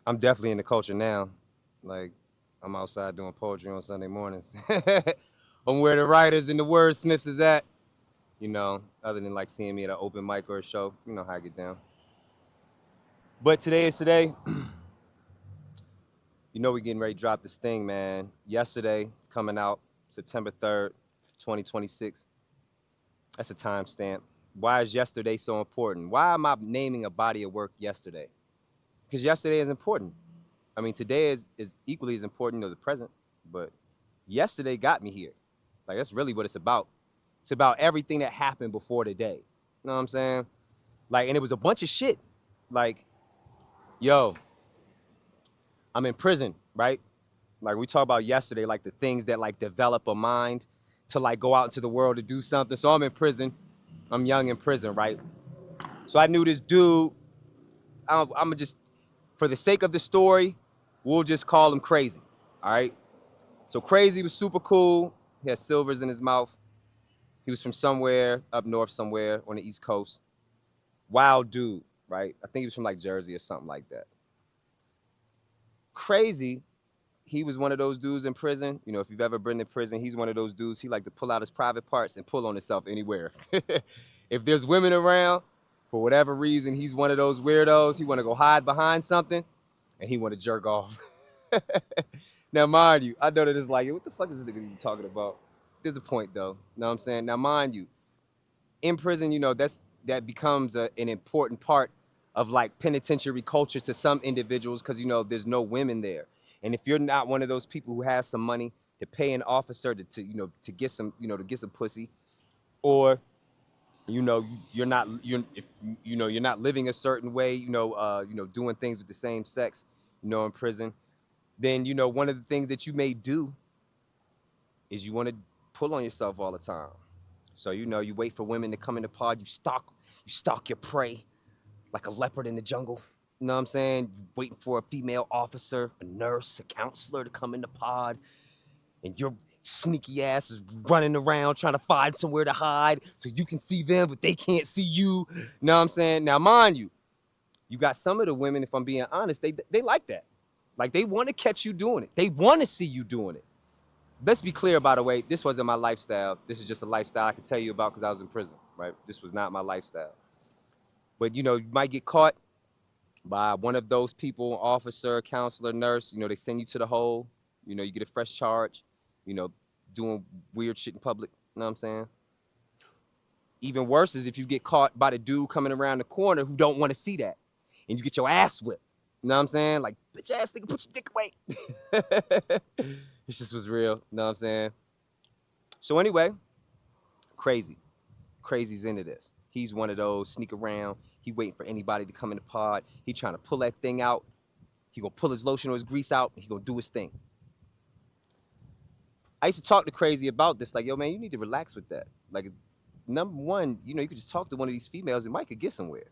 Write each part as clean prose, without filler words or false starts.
I'm definitely in the culture now. Like, I'm outside doing poetry on Sunday mornings. I'm where the writers and the wordsmiths is at. Other than like seeing me at an open mic or a show, you know how I get down. But today is today. We're getting ready to drop this thing, man. Yesterday, it's coming out September 3rd, 2026. That's a timestamp. Why is yesterday so important? Why am I naming a body of work yesterday? Because yesterday is important. I mean, today is equally as important to the present, but yesterday got me here. Like, that's really what it's about. It's about everything that happened before today. You know what I'm saying? Like, and it was a bunch of shit. Like, yo, I'm in prison, right? Like we talked about yesterday, like the things that like develop a mind to like go out into the world to do something. So I'm in prison. I'm young in prison, right? So I knew this dude. I'm just, for the sake of the story, we'll just call him Crazy. All right. So Crazy was super cool. He had silvers in his mouth. He was from somewhere up north, somewhere on the East Coast. Wild dude, right? I think he was from like Jersey or something like that. Crazy, he was one of those dudes in prison. If you've ever been in prison, he's one of those dudes. He like to pull out his private parts and pull on himself anywhere. If there's women around, for whatever reason, he's one of those weirdos. He want to go hide behind something, and he want to jerk off. Now, mind you, I know that it's like, what the fuck is this nigga talking about? There's a point, though. You know what I'm saying? Now, mind you, in prison, that becomes an important part of like penitentiary culture to some individuals because there's no women there, and if you're not one of those people who has some money to pay an officer to get some to get some pussy, or you're not if you're not living a certain way, doing things with the same sex, in prison, then one of the things that you may do is you want to pull on yourself all the time. So you wait for women to come in the pod. You stalk your prey like a leopard in the jungle. You know what I'm saying? You waiting for a female officer, a nurse, a counselor to come in the pod, and your sneaky ass is running around trying to find somewhere to hide so you can see them, but they can't see you. You know what I'm saying? Now, mind you, you got some of the women, if I'm being honest, they like that. Like, they want to catch you doing it. They want to see you doing it. Let's be clear, by the way, this wasn't my lifestyle. This is just a lifestyle I can tell you about because I was in prison, right? This was not my lifestyle. But, you might get caught by one of those people, officer, counselor, nurse. They send you to the hole. You get a fresh charge, you know, doing weird shit in public. You know what I'm saying? Even worse is if you get caught by the dude coming around the corner who don't want to see that, and you get your ass whipped. You know what I'm saying? Like, bitch ass nigga, put your dick away. This just was real. You know what I'm saying? So anyway, Crazy. Crazy's into this. He's one of those sneak around. He waiting for anybody to come in the pod. He trying to pull that thing out. He gonna pull his lotion or his grease out. And he gonna do his thing. I used to talk to Crazy about this. Like, yo, man, you need to relax with that. Like, number one, you could just talk to one of these females and might could get somewhere.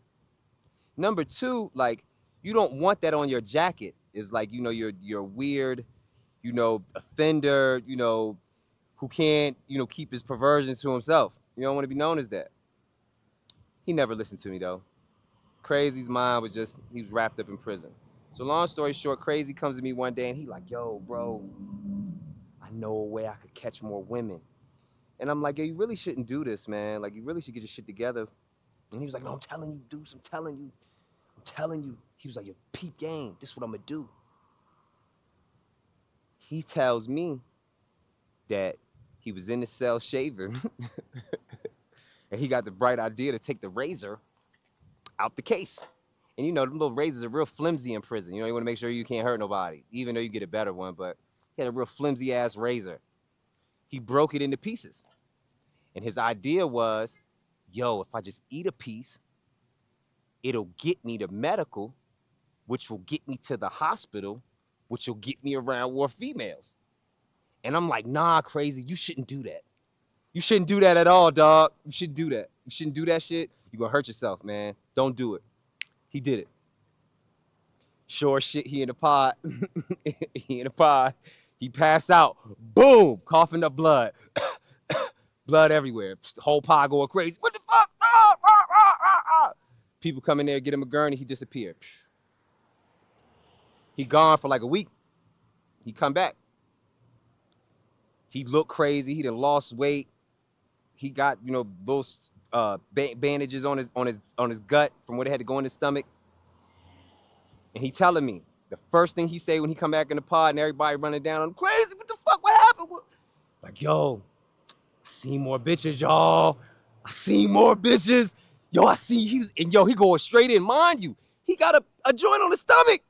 Number two, like, you don't want that on your jacket. Is like, you're weird, offender, who can't, keep his perversions to himself. You don't want to be known as that. He never listened to me though. Crazy's mind was just, he was wrapped up in prison. So long story short, Crazy comes to me one day and he like, yo, bro, I know a way I could catch more women. And I'm like, yo, you really shouldn't do this, man. Like, you really should get your shit together. And he was like, no, I'm telling you, Duece, I'm telling you. I'm telling you. He was like, yo, peep game. This is what I'm gonna do. He tells me that he was in the cell shaving and he got the bright idea to take the razor out the case. And them little razors are real flimsy in prison. You want to make sure you can't hurt nobody, even though you get a better one. But he had a real flimsy ass razor. He broke it into pieces. And his idea was, yo, if I just eat a piece, it'll get me to medical, which will get me to the hospital, which will get me around more females. And I'm like, nah, Crazy, you shouldn't do that. You shouldn't do that at all, dog. You shouldn't do that. You shouldn't do that shit. You're gonna hurt yourself, man. Don't do it. He did it. Sure shit, he in the pod. He in the pod. He passed out. Boom! Coughing up blood. Blood everywhere. The whole pod going crazy. What the fuck? Ah, ah, ah, ah, ah. People come in there, get him a gurney, he disappeared. He gone for like a week. He come back. He looked crazy. He done lost weight. He got, you know, those bandages on his gut from where they had to go in his stomach. And he telling me the first thing he say when he come back in the pod and everybody running down on him, crazy. What the fuck? What happened? Like, yo, I seen more bitches, y'all. I seen more bitches. Yo, I see he going straight in. Mind you, he got a joint on his stomach.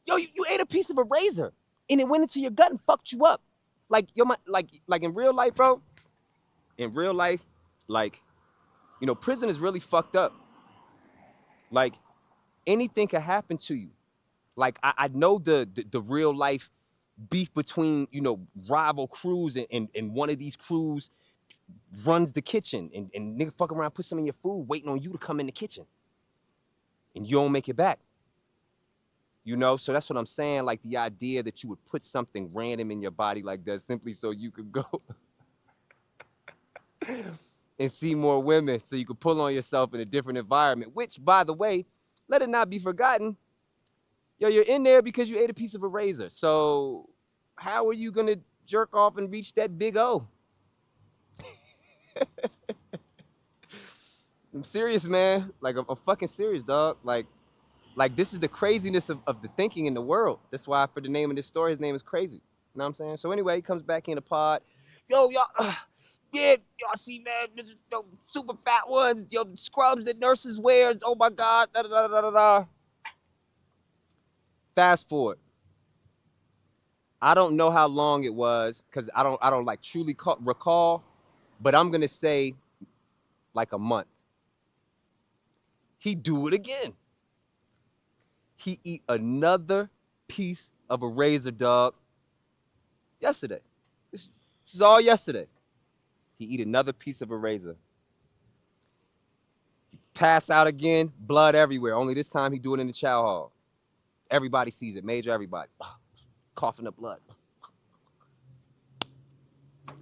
Yo, you ate a piece of a razor and it went into your gut and fucked you up. Like, like in real life, bro. In real life, like, you know, prison is really fucked up. Like, anything can happen to you. Like, I know the real life beef between, you know, rival crews and one of these crews runs the kitchen and nigga fuck around, put some in your food, waiting on you to come in the kitchen. And you don't make it back. You know, so that's what I'm saying. Like, the idea that you would put something random in your body like that simply so you could go and see more women, so you could pull on yourself in a different environment, which, by the way, let it not be forgotten, yo, you're in there because you ate a piece of a razor. So how are you going to jerk off and reach that big O? I'm serious, man. Like, I'm fucking serious, dog. Like this is the craziness of the thinking in the world. That's why for the name of this story, his name is Crazy. You know what I'm saying? So anyway, he comes back in the pod. Yo, y'all, yeah, y'all see, man, yo, super fat ones, yo, scrubs that nurses wear. Oh my God, da da da da da da. Fast forward. I don't know how long it was because I don't like truly recall, but I'm gonna say like a month. He do it again. He eat another piece of a razor, dog. Yesterday. This is all yesterday. He eat another piece of a razor. He pass out again, blood everywhere. Only this time he do it in the chow hall. Everybody sees it, major everybody. Coughing up blood.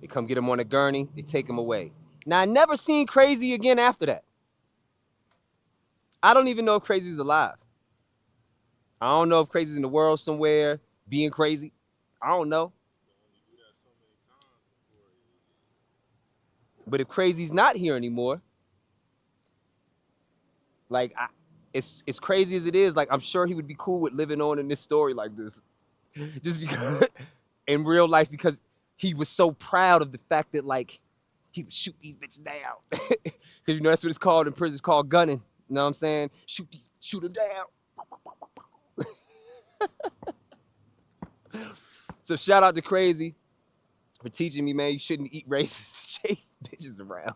They come get him on a gurney, they take him away. Now, I never seen Crazy again after that. I don't even know if Crazy's alive. I don't know if Crazy's in the world somewhere, being crazy. I don't know. But if Crazy's not here anymore, like, it's crazy as it is, like, I'm sure he would be cool with living on in this story like this. Just because, in real life, because he was so proud of the fact that, like, he would shoot these bitches down. Because, you know, that's what it's called in prison. It's called gunning. You know what I'm saying? Shoot them down. So shout out to Crazy for teaching me, man, you shouldn't eat raisins to chase bitches around.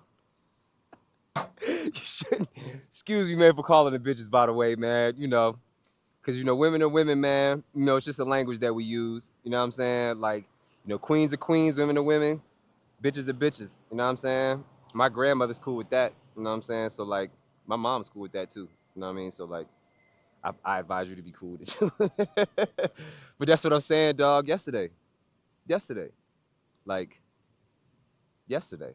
You shouldn't. Excuse me, man, for calling the bitches, by the way, man. You know, because, you know, women are women, man. You know, it's just a language that we use. You know what I'm saying? Like, you know, queens are queens, women are women, bitches are bitches. You know what I'm saying? My grandmother's cool with that. You know what I'm saying? So, like, my mom's cool with that, too. You know what I mean? So, like, I advise you to be cool with it, too. But that's what I'm saying, dog. Yesterday. Like, yesterday.